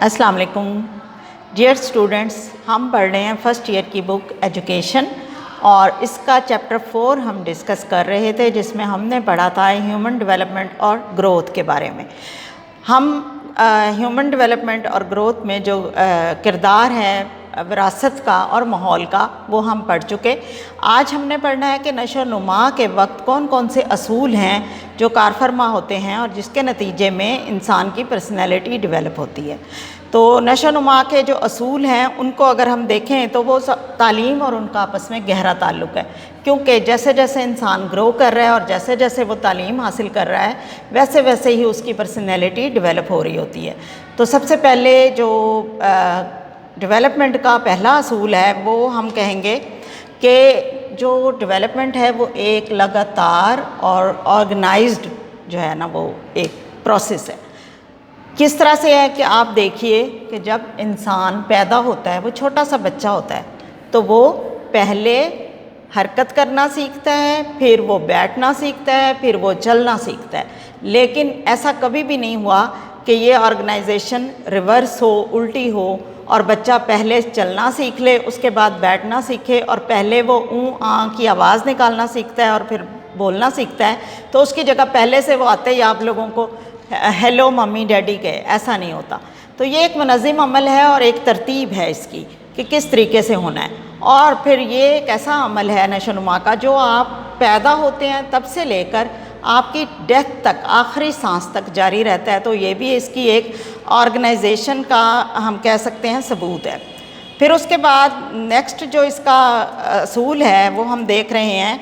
السلام علیکم dear students, ہم پڑھ رہے ہیں فرسٹ ایئر کی بک ایجوکیشن، اور اس کا چیپٹر 4 ہم ڈسکس کر رہے تھے، جس میں ہم نے پڑھا تھا ہیومن ڈیولپمنٹ اور گروتھ کے بارے میں۔ ہم ہیومن ڈیولپمنٹ اور گروتھ میں جو کردار ہے وراثت کا اور ماحول کا، وہ ہم پڑھ چکے۔ آج ہم نے پڑھنا ہے کہ نشو و نما کے وقت کون کون سے اصول ہیں جو کار فرما ہوتے ہیں اور جس کے نتیجے میں انسان کی پرسنالٹی ڈیولپ ہوتی ہے۔ تو نشو و نما کے جو اصول ہیں ان کو اگر ہم دیکھیں تو وہ تعلیم اور ان کا آپس میں گہرا تعلق ہے، کیونکہ جیسے جیسے انسان گرو کر رہا ہے اور جیسے جیسے وہ تعلیم حاصل کر رہا ہے، ویسے ویسے ہی اس کی پرسنالٹی ڈیولپ ہو رہی ہوتی ہے۔ تو سب سے پہلے جو ڈیولپمنٹ کا پہلا اصول ہے وہ ہم کہیں گے کہ جو ڈیولپمنٹ ہے وہ ایک لگاتار اور آرگنائزڈ جو ہے نا وہ ایک پروسیس ہے۔ کس طرح سے ہے کہ آپ دیکھیے کہ جب انسان پیدا ہوتا ہے، وہ چھوٹا سا بچہ ہوتا ہے، تو وہ پہلے حرکت کرنا سیکھتا ہے، پھر وہ بیٹھنا سیکھتا ہے، پھر وہ چلنا سیکھتا ہے۔ لیکن ایسا کبھی بھی نہیں ہوا کہ یہ آرگنائزیشن ریورس ہو، الٹی ہو، اور بچہ پہلے چلنا سیکھ لے، اس کے بعد بیٹھنا سیکھے، اور پہلے وہ اوں آں کی آواز نکالنا سیکھتا ہے اور پھر بولنا سیکھتا ہے، تو اس کی جگہ پہلے سے وہ آتے ہی آپ لوگوں کو ہیلو ممی ڈیڈی کے، ایسا نہیں ہوتا۔ تو یہ ایک منظم عمل ہے اور ایک ترتیب ہے اس کی کہ کس طریقے سے ہونا ہے، اور پھر یہ ایک ایسا عمل ہے نشو و نما کا جو آپ پیدا ہوتے ہیں تب سے لے کر آپ کی ڈیتھ تک، آخری سانس تک جاری رہتا ہے۔ تو یہ بھی اس کی ایک آرگنائزیشن کا ہم کہہ سکتے ہیں ثبوت ہے۔ پھر اس کے بعد نیکسٹ جو اس کا اصول ہے وہ ہم دیکھ رہے ہیں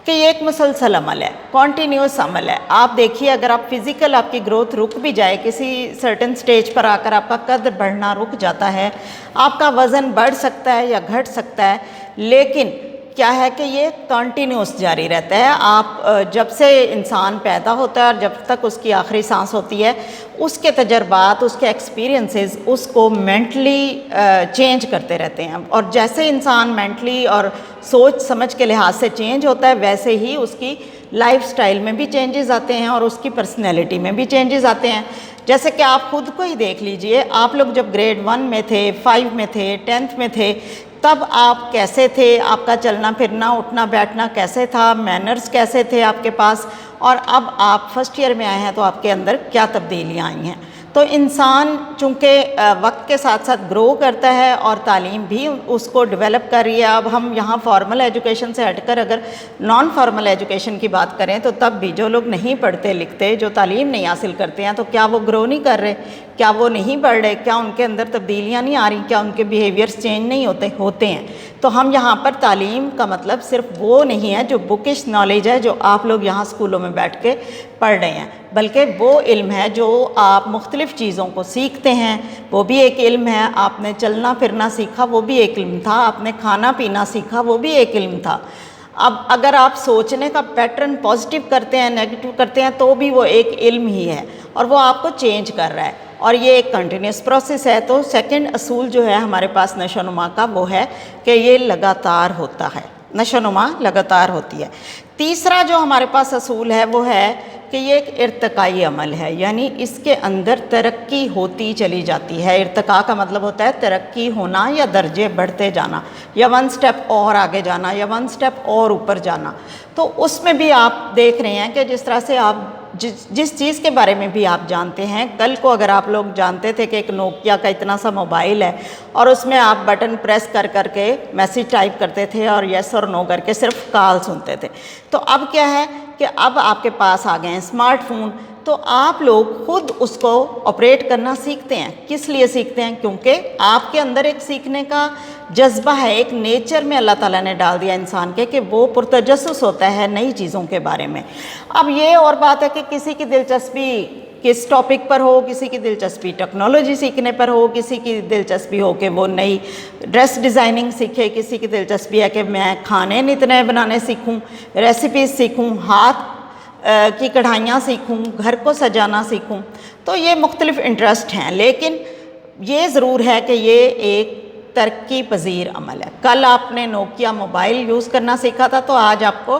کہ یہ ایک مسلسل عمل ہے، کنٹینیوس عمل ہے۔ آپ دیکھیے اگر آپ فزیکل آپ کی گروتھ رک بھی جائے، کسی سرٹن سٹیج پر آ کر آپ کا قد بڑھنا رک جاتا ہے، آپ کا وزن بڑھ سکتا ہے یا گھٹ سکتا ہے، لیکن کیا ہے کہ یہ کنٹینیوس جاری رہتا ہے۔ آپ جب سے انسان پیدا ہوتا ہے اور جب تک اس کی آخری سانس ہوتی ہے، اس کے تجربات، اس کے ایکسپیرینسز اس کو مینٹلی چینج کرتے رہتے ہیں، اور جیسے انسان مینٹلی اور سوچ سمجھ کے لحاظ سے چینج ہوتا ہے، ویسے ہی اس کی لائف سٹائل میں بھی چینجز آتے ہیں اور اس کی پرسنالٹی میں بھی چینجز آتے ہیں۔ جیسے کہ آپ خود کو ہی دیکھ لیجئے، آپ لوگ جب گریڈ 1 میں تھے، 5 میں تھے، 10th میں تھے، تب آپ کیسے تھے، آپ کا چلنا پھرنا اٹھنا بیٹھنا کیسے تھا، مینرز کیسے تھے آپ کے پاس، اور اب آپ فرسٹ ایئر میں آئے ہیں تو آپ کے اندر کیا تبدیلیاں آئی ہیں۔ تو انسان چونکہ وقت کے ساتھ ساتھ گرو کرتا ہے اور تعلیم بھی اس کو ڈیولپ کر رہی ہے۔ اب ہم یہاں فارمل ایجوکیشن سے ہٹ کر اگر نان فارمل ایجوکیشن کی بات کریں تو تب بھی جو لوگ نہیں پڑھتے لکھتے، جو تعلیم نہیں حاصل کرتے ہیں، تو کیا وہ گرو نہیں کر رہے؟ کیا وہ نہیں پڑھ رہے؟ کیا ان کے اندر تبدیلیاں نہیں آ رہی؟ کیا ان کے بیہیویئرس چینج نہیں ہوتے ہیں؟ تو ہم یہاں پر تعلیم کا مطلب صرف وہ نہیں ہے جو بکش نالج ہے جو آپ لوگ یہاں اسکولوں میں بیٹھ کے پڑھ رہے ہیں، بلکہ وہ علم ہے جو آپ مختلف چیزوں کو سیکھتے ہیں، وہ بھی ایک علم ہے۔ آپ نے چلنا پھرنا سیکھا، وہ بھی ایک علم تھا۔ آپ نے کھانا پینا سیکھا، وہ بھی ایک علم تھا۔ اب اگر آپ سوچنے کا پیٹرن پازیٹیو کرتے ہیں، نیگیٹو کرتے ہیں، تو بھی وہ ایک علم ہی ہے اور وہ آپ کو چینج کر رہا ہے، اور یہ ایک کنٹینیوس پروسیس ہے۔ تو سیکنڈ اصول جو ہے ہمارے پاس نشو و نما کا وہ ہے کہ یہ لگاتار ہوتا ہے، نشو و نما لگاتار ہوتی ہے۔ تیسرا جو ہمارے پاس اصول ہے وہ ہے کہ یہ ایک ارتقائی عمل ہے، یعنی اس کے اندر ترقی ہوتی چلی جاتی ہے۔ ارتقاء کا مطلب ہوتا ہے ترقی ہونا یا درجے بڑھتے جانا، یا 1 سٹیپ اور آگے جانا، یا 1 سٹیپ اور اوپر جانا۔ تو اس میں بھی آپ دیکھ رہے ہیں کہ جس طرح سے آپ جس چیز کے بارے میں بھی آپ جانتے ہیں، کل کو اگر آپ لوگ جانتے تھے کہ ایک نوکیا کا اتنا سا موبائل ہے اور اس میں آپ بٹن پریس کر کر کے میسیج ٹائپ کرتے تھے اور یس اور نو کر کے صرف کال سنتے تھے، تو اب کیا ہے کہ اب آپ کے پاس آ گئے ہیں اسمارٹ فون، تو آپ لوگ خود اس کو آپریٹ کرنا سیکھتے ہیں۔ کس لیے سیکھتے ہیں؟ کیونکہ آپ کے اندر ایک سیکھنے کا جذبہ ہے، ایک نیچر میں اللہ تعالیٰ نے ڈال دیا انسان کے کہ وہ پرتجسس ہوتا ہے نئی چیزوں کے بارے میں۔ اب یہ اور بات ہے کہ کسی کی دلچسپی کس ٹاپک پر ہو، کسی کی دلچسپی ٹیکنالوجی سیکھنے پر ہو، کسی کی دلچسپی ہو کہ وہ نئی ڈریس ڈیزائننگ سیکھے، کسی کی دلچسپی ہے کہ میں کھانے نت نئے بنانے سیکھوں، ریسیپیز سیکھوں، ہاتھ کی کڑھائیاں سیکھوں، گھر کو سجانا سیکھوں۔ تو یہ مختلف انٹرسٹ ہیں، لیکن یہ ضرور ہے کہ یہ ایک ترقی پذیر عمل ہے۔ کل آپ نے نوکیا موبائل یوز کرنا سیکھا تھا، تو آج آپ کو